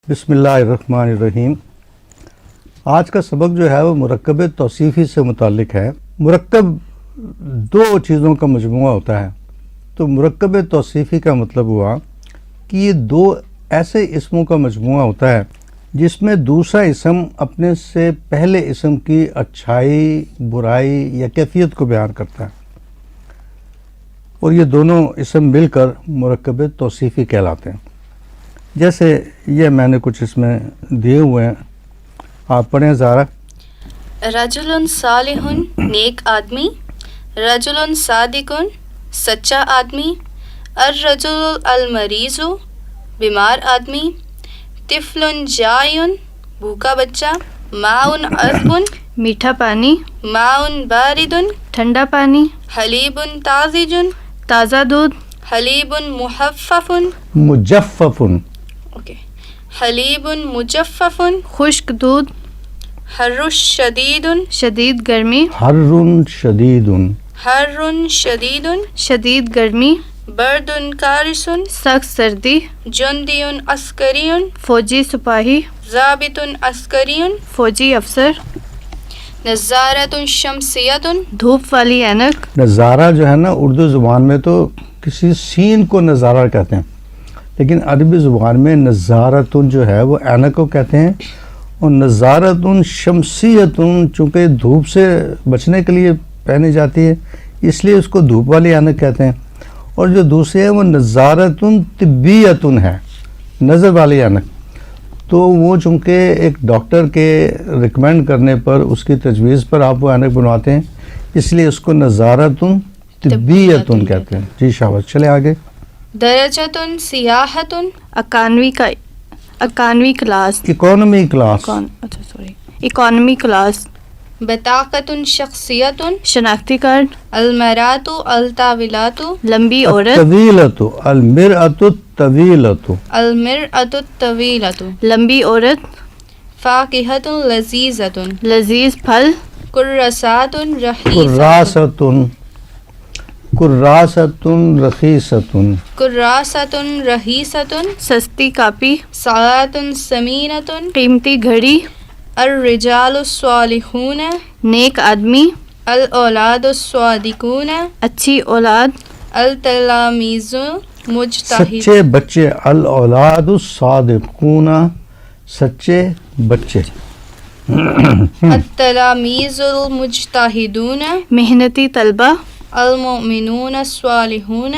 بسم اللہ الرحمن الرحیم۔ آج کا سبق جو ہے وہ مرکب توصیفی سے متعلق ہے۔ مرکب دو چیزوں کا مجموعہ ہوتا ہے، تو مرکب توصیفی کا مطلب ہوا کہ یہ دو ایسے اسموں کا مجموعہ ہوتا ہے جس میں دوسرا اسم اپنے سے پہلے اسم کی اچھائی، برائی یا کیفیت کو بیان کرتا ہے، اور یہ دونوں اسم مل کر مرکب توصیفی کہلاتے ہیں۔ جیسے یہ میں نے کچھ اس میں دیے ہوئے ہیں، آپ پڑھیں زارا۔ رجل صالح نیک آدمی، رجل صادق سچا آدمی، الرجل المریض بیمار آدمی، طفل جائع بھوکا بچہ، ماء عذب میٹھا پانی، ماء بارد ٹھنڈا پانی، حلیب طازج تازہ دودھ، حلیب محفف مجفف، حلیب مجفف، خشک دودھ، حر شدید شدید گرمی، حر شدید، حر شدید، شدید گرمی، برد کارث، سخت سردی، جندی عسکری، فوجی سپاہی، ضابط عسکری، فوجی افسر، نظارۃ شمسیۃ، دھوپ والی اینک۔ نظارہ جو ہے نا، اردو زبان میں تو کسی سین کو نظارہ کہتے ہیں، لیکن عربی زبان میں نظارتن جو ہے وہ اینک کو کہتے ہیں، اور نظارتن شمسیتن چونکہ دھوپ سے بچنے کے لیے پہنی جاتی ہے اس لیے اس کو دھوپ والی اینک کہتے ہیں، اور جو دوسری ہے وہ نظارتن طبیتن ہے، نظر والی اینک، تو وہ چونکہ ایک ڈاکٹر کے ریکمینڈ کرنے پر، اس کی تجویز پر آپ وہ اینک بنواتے ہیں، اس لیے اس کو نظارتن طبیتن کہتے ہیں۔ جی شاباش، چلے آگے۔ درجۃ سیاحۃ، economy class, economy class, economy class, بطاقۃ شخصیۃ، شناختی کارڈ، المرات الطاولات، لمبی عورت، الطویلۃ، المرأۃ الطویلۃ، المرأۃ الطویلۃ، لمبی عورت، فاکہۃ لذیذۃ، لذیذ پھل، کراسات رخیصۃ، کراست، کراست رخیصۃ، کراسۃ رخیصۃ، سستی کاپی، ساعۃ ثمینۃ، قیمتی گھڑی، الرجال الصالحون، نیک آدمی، الاولاد الصادقون، اچھی اولاد، التلاميذ مجتہد، سچے بچے، الاولاد الصادقون، سچے بچے، التلاميذ المجتہدون، محنتی طلبہ، المؤمنون الصالحون،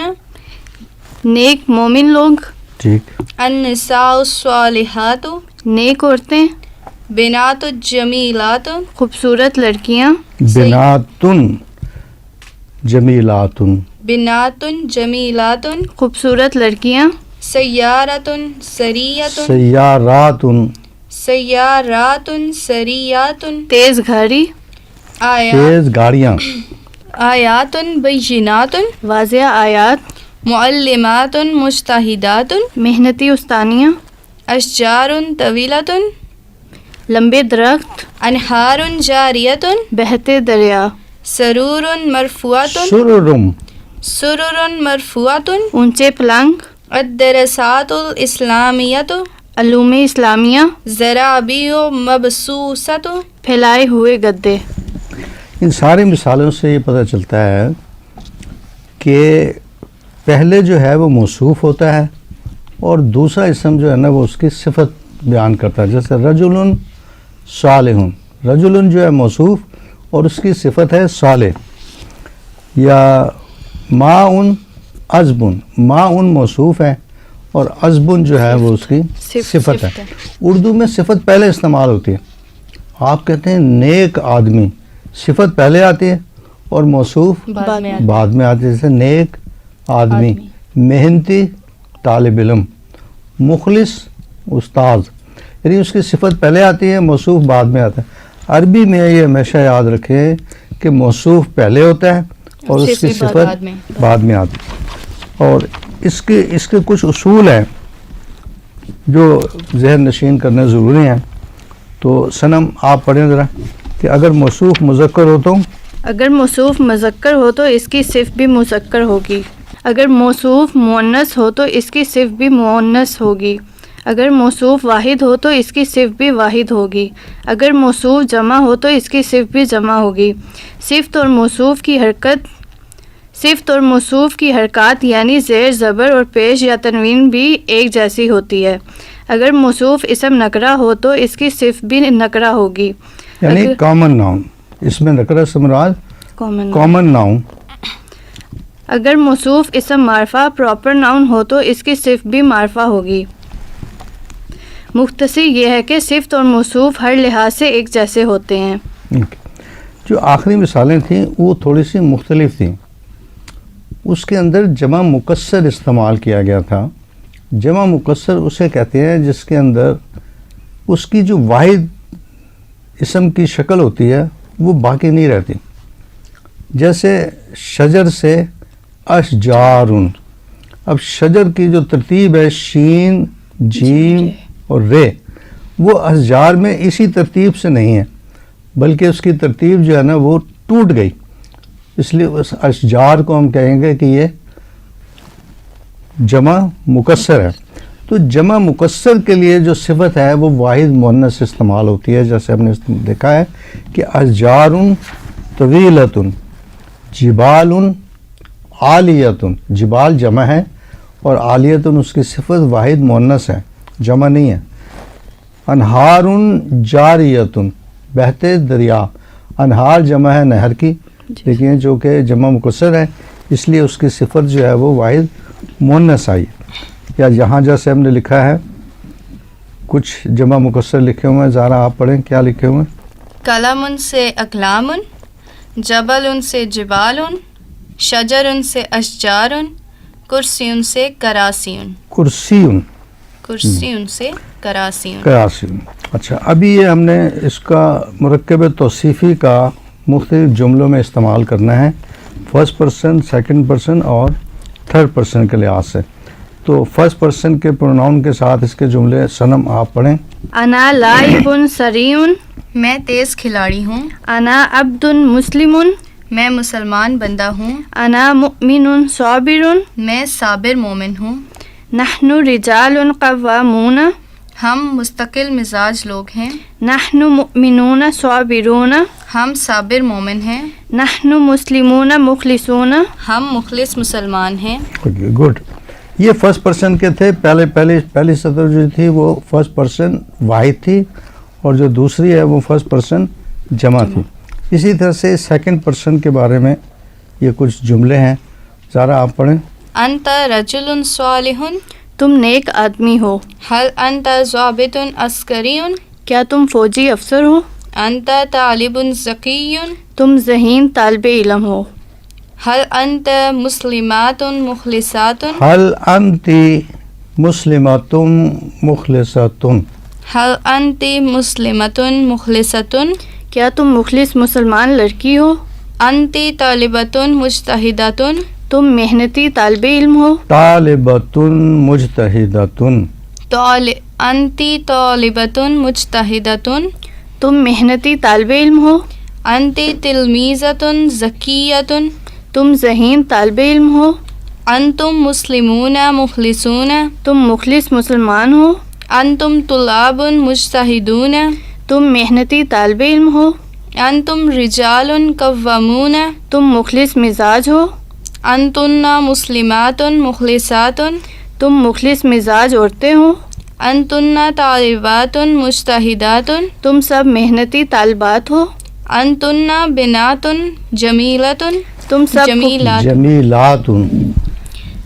نیک مومن لوگ، ٹھیک، النساء الصالحات، نیک عورتیں، بنات الجمیلات، خوبصورت لڑکیاں، بناتن جمیلات، بنات جمیلات، خوبصورت لڑکیاں، سیارۃ سریۃ، سیارات، سیارات سریات، تیز گھڑی، تیز گاڑیاں، آیات بینات، واضح آیات، معلمات مجتہدات، محنتی استانیاں، اشجار طویلۃ، لمبے درخت، انہار جاریۃ، بہتے دریا، سرور مرفوعۃ، سررم، سرر مرفوعۃ، اونچے پلنگ، الدراسات الاسلامیۃ، علوم اسلامیہ، زرابی مبسوسۃ، پھیلائے ہوئے گدے۔ ان ساری مثالوں سے یہ پتہ چلتا ہے کہ پہلے جو ہے وہ موصوف ہوتا ہے اور دوسرا اسم جو ہے نا وہ اس کی صفت بیان کرتا ہے، جیسے رجل صالح، رجل جو ہے موصوف اور اس کی صفت ہے صالح، یا ماء عذب، ماء موصوف ہے اور عذب جو ہے وہ اس کی صفت ہے۔ اردو میں صفت پہلے استعمال ہوتی ہے، آپ کہتے ہیں نیک آدمی، صفت پہلے آتی ہے اور موصوف بعد میں آتی ہے، جیسے نیک آدمی، محنتی طالب علم، مخلص استاذ، یعنی اس کی صفت پہلے آتی ہے، موصوف بعد میں آتا ہے۔ عربی میں یہ ہمیشہ یاد رکھیں کہ موصوف پہلے ہوتا ہے اور اس کی صفت بعد میں آتی ہے، اور اس کے کچھ اصول ہیں جو ذہن نشین کرنے ضروری ہیں۔ تو صنم آپ پڑھیں ذرا کہ اگر موصوف مذکر ہو تو، اگر موصوف مذکر ہو تو اس کی صفت بھی مذکر ہوگی، اگر موصوف مؤنث ہو تو اس کی صفت بھی مؤنث ہوگی، اگر موصوف واحد ہو تو اس کی صفت بھی واحد ہوگی. اگر موصوف جمع ہو تو اس کی صفت بھی جمع ہوگی. صفت اور موصوف کی حرکات یعنی زیر زبر اور پیش یا تنوین بھی ایک جیسی ہوتی ہے. اگر موصوف اسم نکرہ ہو تو اس کی صفت بھی نکرہ ہوگی. یعنی کامن ناؤن، اس میں نکرہ سے مراد کامن ناؤن. اگر موصوف اسم معرفہ پراپر ناؤن ہو تو اس کی صفت بھی معرفہ ہوگی. مختصر یہ ہے کہ صفت اور موصوف ہر لحاظ سے ایک جیسے ہوتے ہیں. جو آخری مثالیں تھیں وہ تھوڑی سی مختلف تھیں. اس کے اندر جمع مکسر استعمال کیا گیا تھا. جمع مکسر اسے کہتے ہیں جس کے اندر اس کی جو واحد اسم کی شکل ہوتی ہے وہ باقی نہیں رہتی. جیسے شجر سے اشجارن. اب شجر کی جو ترتیب ہے شین جیم اور رے، وہ اشجار میں اسی ترتیب سے نہیں ہے، بلکہ اس کی ترتیب جو ہے نا وہ ٹوٹ گئی. اس لیے اس اشجار کو ہم کہیں گے کہ یہ جمع مکسر ہے. تو جمع مکسر کے لیے جو صفت ہے وہ واحد مؤنث استعمال ہوتی ہے. جیسے ہم نے دیکھا ہے کہ اشجار طویلۃ، جبال عالیۃ. جبال جمع ہے اور عالیۃ اس کی صفت واحد مؤنث ہے، جمع نہیں ہے. انہار جاریۃ، بہتے دریا. انہار جمع ہے نہر کی، لیکن جو کہ جمع مکسر ہے اس لیے اس کی صفت جو ہے وہ واحد مؤنث آئی. یا یہاں جیسے ہم نے لکھا ہے کچھ جمع مکسر لکھے ہوئے ہیں، ذرا آپ پڑھیں کیا لکھے ہوئے ہیں. قلم سے اقلام، جبل سے جبال، شجر سے اشجار، کرسی سے کراسی. کرسی سے کراسی. اچھا، ابھی یہ ہم نے اس کا مرکب توصیفی کا مختلف جملوں میں استعمال کرنا ہے، فرسٹ پرسن، سیکنڈ پرسن اور تھرڈ پرسن کے لحاظ سے. تو فرسٹ پرسن کے پروناؤن کے ساتھ اس کے جملے صنم آپ پڑھیں. انا لائب سریع، میں تیز کھلاڑی ہوں. انا عبد مسلم، میں مسلمان بندہ ہوں. انا مؤمن صابر، میں صابر مومن ہوں. نحن رجال قوامون، ہم مستقل مزاج لوگ ہیں. نحن مؤمنون صابرون، ہم صابر مومن ہیں. نحن مسلمون مخلصون، ہم مخلص مسلمان ہیں. گڈ. یہ فرسٹ پرسن کے تھے. پہلی سطر جو تھی وہ فرسٹ پرسن واحد تھی اور جو دوسری ہے وہ فرسٹ پرسن جمع تھی. اسی طرح سے سیکنڈ پرسن کے بارے میں یہ کچھ جملے ہیں، ذرا آپ پڑھیں. انت رجل صالح، تم نیک آدمی ہو. هل انت ضابط عسکری، کیا تم فوجی افسر ہو. انت طالب ذکی، تم ذہین طالب علم ہو. هل انت مسلمات مخلصات، هل انت مسلمۃ مخلصۃ. هل انت مسلمۃ مخلصۃ، کیا تم مخلص مسلمان لڑکی ہو. انت طالبۃ مجتہدۃ، تم محنتی طالب علم ہو. طالبۃ مجتہدۃ. انت طالبۃ مجتہدۃ، تم محنتی طالب علم ہو. انت تلمیذۃ ذکیۃ، تم ذہین طالب علم ہو. انتم مسلمون مخلصون، تم مخلص مسلمان ہو. انتم طلاب مجتہدون، تم محنتی طالب علم ہو. انتم رجال قوامون، تم مخلص مزاج ہو. انتن مسلمات مخلصات، تم مخلص مزاج عورتیں ہو. انتن طالبات مجتہدات، تم سب محنتی طالبات ہو. انتن بنات جمیلات، تم سب جمیلات.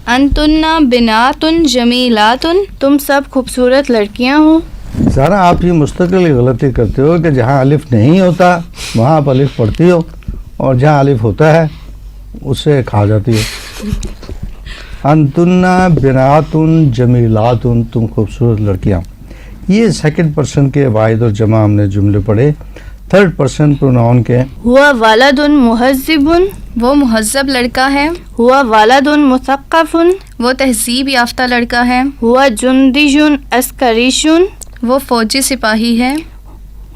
انتن بنات جمیلات، تم سب خوبصورت لڑکیاں ہو. ذرا آپ یہ مستقل غلطی کرتے ہو کہ جہاں الف نہیں ہوتا وہاں آپ الف پڑھتی ہو اور جہاں الف ہوتا ہے اسے کھا جاتی ہو. انتن بنات جمیلات، تم خوبصورت لڑکیاں. یہ سیکنڈ پرسن کے واحد اور جمع ہم نے جملے پڑھے. تھرڈ پرسن پروناؤن کے ہوا والد مہذب، وہ مہذب لڑکا ہے. ہوا والد مثقف، وہ تہذیب یافتہ لڑکا ہے. ہوا جندی عسکری، وہ فوجی سپاہی ہے.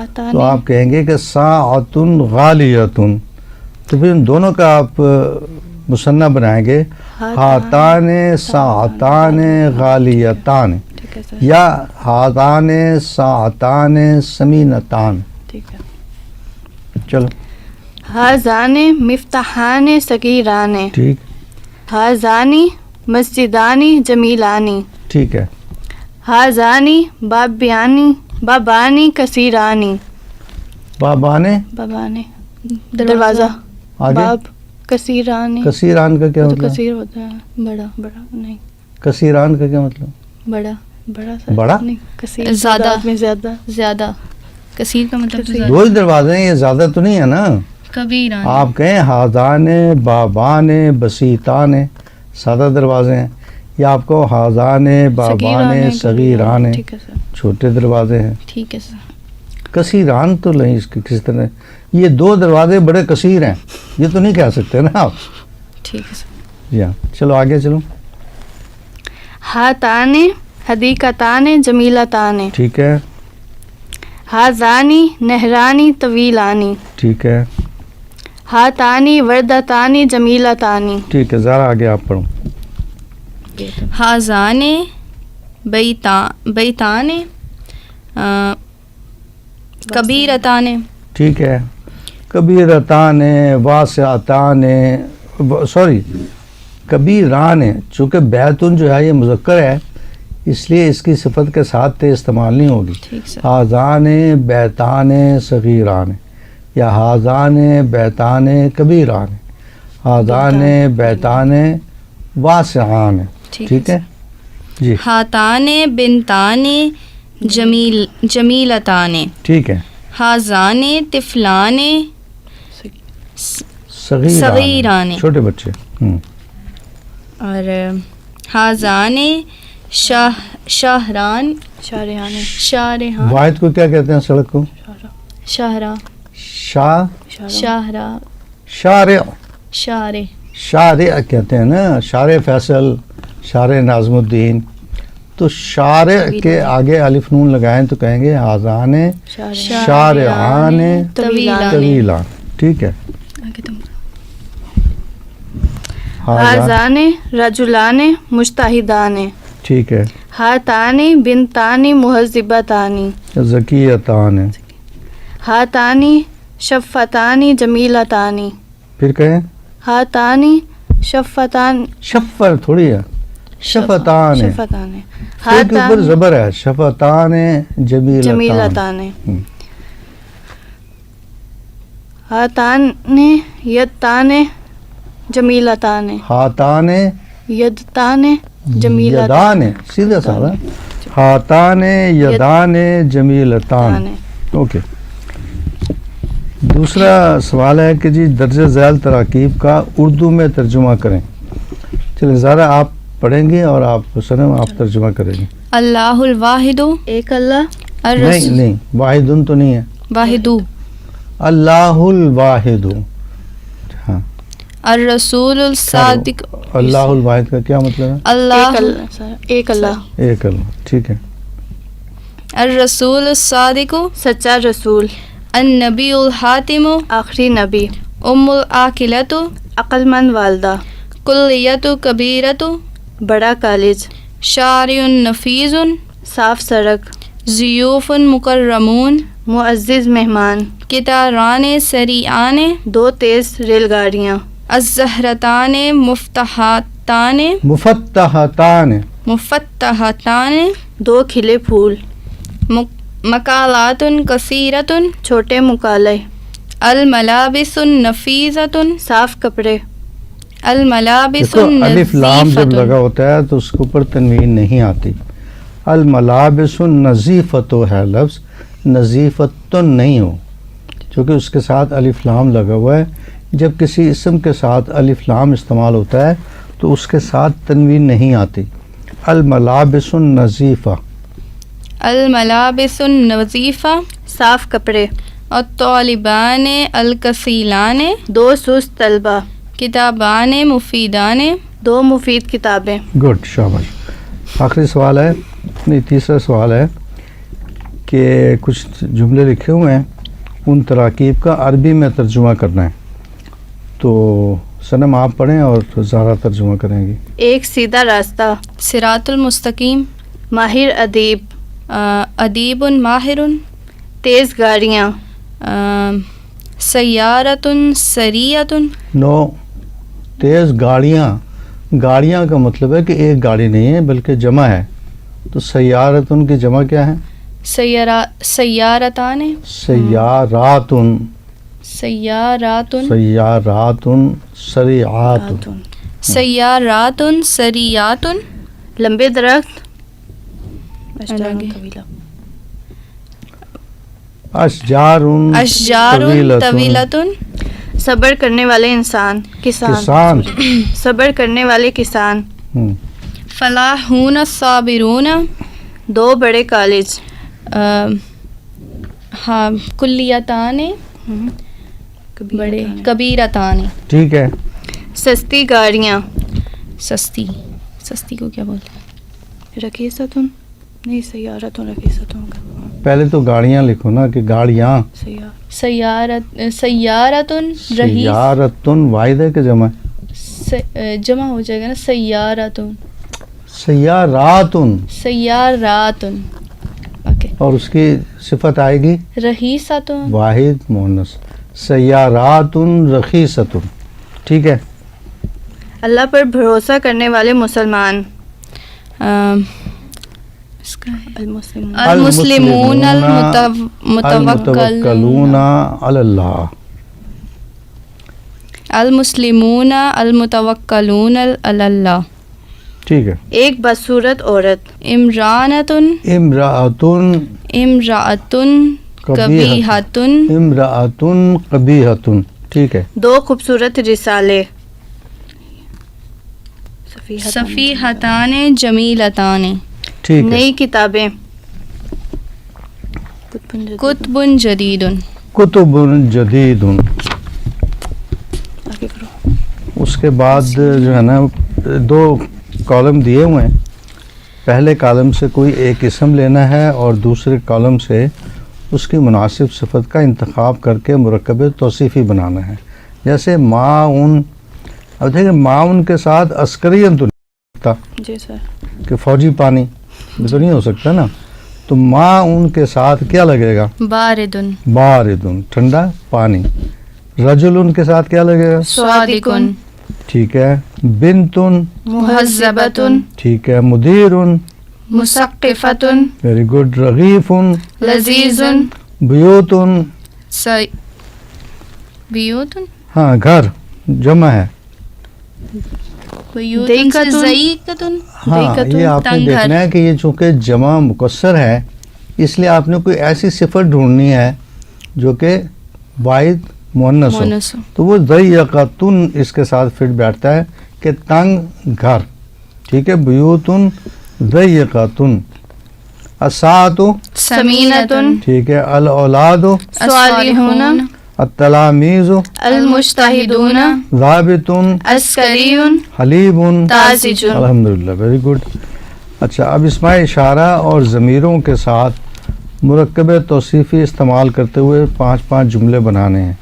ہاتان تو آپ کہیں گے کہ ساعتن غالیتن، تو پھر ان دونوں کا آپ مثنیٰ بنائیں گے ہاتان ساعتان غالیتان، ٹھیک ہے سر، یا ہاتان ساعتان سمینتان. ٹھیک ہے. چلو ہازان مفتاحان صغیران، ٹھیک ہازانی مسجدانی جمیلانی، ٹھیک ہے. ہازانی بابانی کثیرانی، بابانے بابانے دروازہ، آگے باب کثیرانی، کثیران کا کیا تو مطلب؟ کثیر ہوتا ہے بڑا بڑا، نہیں کثیران کا کیا مطلب؟ بڑا بڑا سر، بڑا؟ نہیں کثیر زیادہ، تعداد میں زیادہ. زیادہ. کثیر کا مطلب تو کثیر. دو ہی دروازے ہیں، یہ زیادہ تو نہیں ہے نا. کبیران. آپ کہیں ہازان بابان بسیطان، سادہ دروازے ہیں، یا آپ کو ہازان بابان صغیران، ٹھیک ہے سر. چھوٹے دروازے ہیں. ٹھیک ہے سر. کثیران تو نہیں، اس کے کس طرح یہ دو دروازے بڑے کثیر ہیں، یہ تو نہیں کہہ سکتے نا آپ. ٹھیک ہے سر. جی ہاں، چلو آگے چلو. ہاتان حدیقتان جمیلتان، ٹھیک ہے ہازانی نہرانی طویلانی، ٹھیک ہے ہاتانی وردتانی جمیلتانی. ٹھیک ہے، ذرا آگے آپ پڑھو. ہازان بیتان کبیرتان. ٹھیک ہے. کبیرتان واسعتان، سوری کبیران، چونکہ بیتن جو ہے یہ مذکر ہے اس لیے اس کی صفت کے ساتھ تے استعمال نہیں ہوگی. ٹھیک سر. ہازان بیتان صغیران، یا ہازان بیتان کبیران، ہازان بیتان واسعان. ٹھیک ہے جی. ہاتان بنتان جمیلتان. ٹھیک ہے. ہازان طفلان صغیران. چھوٹے بچے. اور ہازان شاہران شارحان، شارحان واحد کو کیا کہتے ہیں سڑک کو؟ شاہراہ شاہراہ شارع. شارع شارع کہتے ہیں نا، شارع فیصل، شارع ناظم الدین. تو شارع کے آگے الف نون لگائیں تو کہیں گے ہازان شارعان طویلان. ٹھیک ہے. ہازان رجلان مجتہدان، ٹھیک ہے. ہاتانی بنتانی مہذبتانی، زکیتان. ہاتانی شفتانی جمیلتانی، پھر کہیں ہاتانی شفتان شفر تھوڑی ہے، شفتان. شفتان، فعل کے اوپر زبر ہے، شفتان جمیلتان. جمیلتان، ہاتان یدتان جمیلتان، ہاتان یدتان جمیلتان، یدان، سیدھا سادہ ہاتان یدان جمیلتان. اوکے. دوسرا سوال ہے کہ جی درجہ ذیل تراکیب کا اردو میں ترجمہ کریں. چلیں ذرا آپ پڑھیں گے اور آپ سنم آپ ترجمہ کریں گے. اللہ الواحد ایک اللہ، نہیں نہیں، واحدن تو نہیں ہے، واحدو. اللہ الواحد. ہاں، الرسول الصادق. اللہ الواحد کا کیا مطلب ہے؟ اللہ ایک اللہ، ایک اللہ. ٹھیک ہے. الرسول الصادق. سچا رسول، النبی الحاتم. آخری نبی، ام العاقلۃ. عقل مند والدہ، کلیۃ کبیرۃ. بڑا کالج، شارع نفیذ. صاف سڑک، ضیوف مکرمون. معزز مہمان، قطاران سریعان. دو تیز ریل گاڑیاں، الزہرتان مفتحتان. مفتحتان. مفتحتان. دو کھلے پھول، مقالات کثیرۃ. چھوٹے مکالے، الملابس نفیذۃ. صاف کپڑے، الملابس دیکھو الف لام جب نظیفۃ. لگا ہوتا ہے تو اس کے اوپر تنوین نہیں آتی. الملابس نظیفت ہے لفظ، نظیفت نہیں ہو، چونکہ اس کے ساتھ الف لام لگا ہوا ہے. جب کسی اسم کے ساتھ الف لام استعمال ہوتا ہے تو اس کے ساتھ تنوین نہیں آتی. الملابس نظیفہ. الملابس نظیفہ. صاف کپڑے، الطالبان الکسیلان. دو سست طلبہ، کتابان مفیدان. دو مفید کتابیں. گڈ، شاباش. آخری سوال ہے، نہیں تیسرا سوال ہے کہ کچھ جملے لکھے ہوئے ہیں، ان تراکیب کا عربی میں ترجمہ کرنا ہے. تو صنم آپ پڑھیں اور زہرا ترجمہ کریں گی. ایک سیدھا راستہ، صراط المستقیم، ماہر ادیب، ادیب ماہر، تیز گاڑیاں، سیارت سریعت، نو، تیز گاڑیاں. گاڑیاں کا مطلب ہے کہ ایک گاڑی نہیں ہے بلکہ جمع ہے. تو سیارتن کی جمع کیا ہے؟ سیارتان، سیاراتن. سیارات، سیاراتن سریعات. سیارات سریعات، لمبے درخت، الگ ہے. طویلہ، اشجار اشجار طویلۃ، صبر کرنے والے انسان، کسان. صبر کرنے والے کسان، فلاحون الصابرون، دو بڑے کالج، ہاں کلیتان، بڑے کبیرتان. ٹھیک ہے. سستی گاڑیاں، سستی، سستی کو کیا بولتے ہیں؟ رخیصتن، نہیں سیارتن رخیصتن، پہلے تو گاڑیاں لکھو نا کہ گاڑیاں. سیارتن رہی، سیارتن واحد ہے کہ جمع ہے؟ جمع ہو جائے گا نا، سیارتن، سیاراتن. سیاراتن. اوکے. اور اس کی صفت آئے گی رخیصتن، واحد مؤنث. سیاراتن رخیصتن. ٹھیک ہے. اللہ پر بھروسہ کرنے والے مسلمان، اس کا ہے المسلمون، المسلمون المتوکلون علی اللہ. المسلمون المتوکلون علی اللہ. ٹھیک ہے. ایک بدصورت عورت، امرانتن، امرأتن امرأتن قبیحتن، امرأتن قبیحتن. ٹھیک ہے. دو خوبصورت رسالے، صفیحتان جمیلتان. ٹھیک ہے. نئی کتابیں، کتب جدید. کتب جدید. آگے کرو. اس کے بعد جو ہے نا دو کالم دیے ہوئے ہیں. پہلے کالم سے کوئی ایک اسم لینا ہے اور دوسرے کالم سے اس کی مناسب صفت کا انتخاب کر کے مرکب توصیفی بنانا ہے. جیسے معاون، اب دیکھیں معاون کے ساتھ عسکری تو نہیں سکتا جی سر، کہ فوجی پانی یہ تو نہیں ہو سکتا نا. تو معاون کے ساتھ کیا لگے گا؟ باردن، باردن ٹھنڈا پانی. رجل کے ساتھ کیا لگے گا؟ صادقن. ٹھیک ہے. بنتن، مہذبتن، ٹھیک ہے. مدیرن، مثقفتن، ویری گڈ. رغیفن، لذیذن، بیوتن، بیوتن، ہاں گھر جمع ہے. بیوتن سے ضیقتن. ہاں یہ آپ نے تنگ گھر. دیکھنا ہے کہ یہ چونکہ جمع مکسر ہے اس لیے آپ نے کوئی ایسی صفت ڈھونڈنی ہے جو کہ واحد مؤنث ہو. مونس. تو وہ ضیقتن اس کے ساتھ فٹ بیٹھتا ہے کہ تنگ گھر. ٹھیک ہے. بیوتن ضیقتن. الساعۃ، سمینتن، ٹھیک ہے. الاولاد، صالحون، التلاميذ، المجتہدون، ضابط، عسکری، حلیب. تازج. الحمدللہ، ویری گڈ. اچھا اب اسماء اشارہ اور ضمیروں کے ساتھ مرکب توصیفی استعمال کرتے ہوئے 5 جملے بنانے ہیں.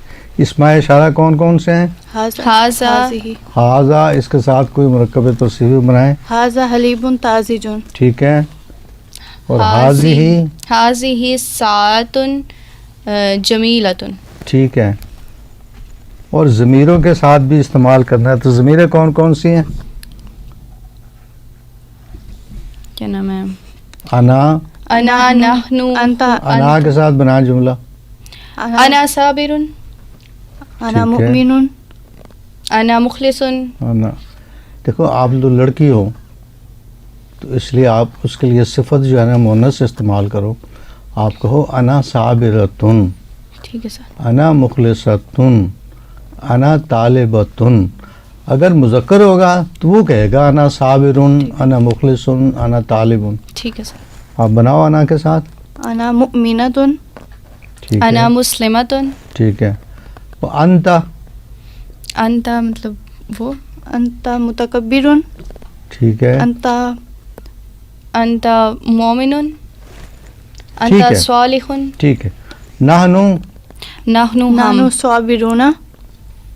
اسماء اشارہ کون کون سے ہیں؟ ھذا، ھذا، اس کے ساتھ کوئی مرکب توصیفی بنائیں. ھذا حلیب تازج. ٹھیک ہے. اور ھذہ، ھذہ ساعۃ جمیلۃ. ٹھیک ہے. اور ضمیروں کے ساتھ بھی استعمال کرنا ہے. تو ضمیریں کون کون سی ہیں؟ کیا نام ہے؟ انا، انا، نحن، انت، انا کے ساتھ بنا جملہ. انا صابر، انا ٹھیک ہے. مؤمن، انا مخلص. انا. دیکھو آپ جو لڑکی ہو تو اس لیے آپ اس کے لیے صفت جو ہے نا مؤنث استعمال کرو. آپ کہو انا صابرتن، ٹھیک ہے سر. انا مخلصتن، انا طالبتن. اگر مذکر ہوگا تو وہ کہے گا انا صابرن، انا مخلصن، انا طالبن. ٹھیک ہے سر. آپ بناؤ انا کے ساتھ. انا مؤمنۃ، ٹھیک انا ہے. مسلمۃ. ٹھیک ہے. انت، انت مطلب وہ. انت متکبر، ٹھیک ہے. انت، انت مومن، انت ہے. صالح. ٹھیک ہے. نحنو نحن نحن ہم. صابرون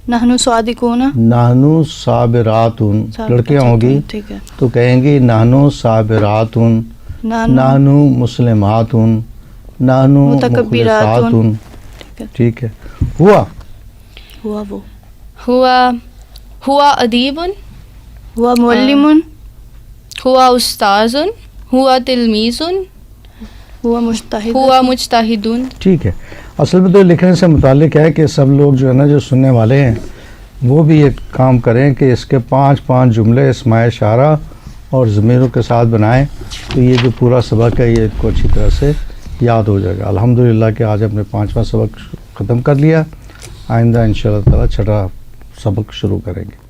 نحن صادقون نحنو صابراتن لڑکیاں ہوں گی ٹھیک ہے. تو کہیں گی نحنو صابراتن نحنو مسلماتن نحنو مخلصاتن. ٹھیک ہے. ہوا ہوا وہ ہوا ادیب. ہوا معلم ہوا استاذ. ہوا تلمیذ. ہوا مجتہد ہوا مجتہد. ٹھیک ہے. اصل میں تو لکھنے سے متعلق ہے کہ سب لوگ جو ہے نا جو سننے والے ہیں وہ بھی یہ کام کریں کہ اس کے 5 جملے اسماء اشارہ اور ضمیروں کے ساتھ بنائیں تو یہ جو پورا سبق ہے یہ کو اچھی طرح سے یاد ہو جائے گا. الحمدللہ کہ آج ہم نے 5واں سبق ختم کر لیا. آئندہ انشاءاللہ تعالی 6واں سبق شروع کریں گے.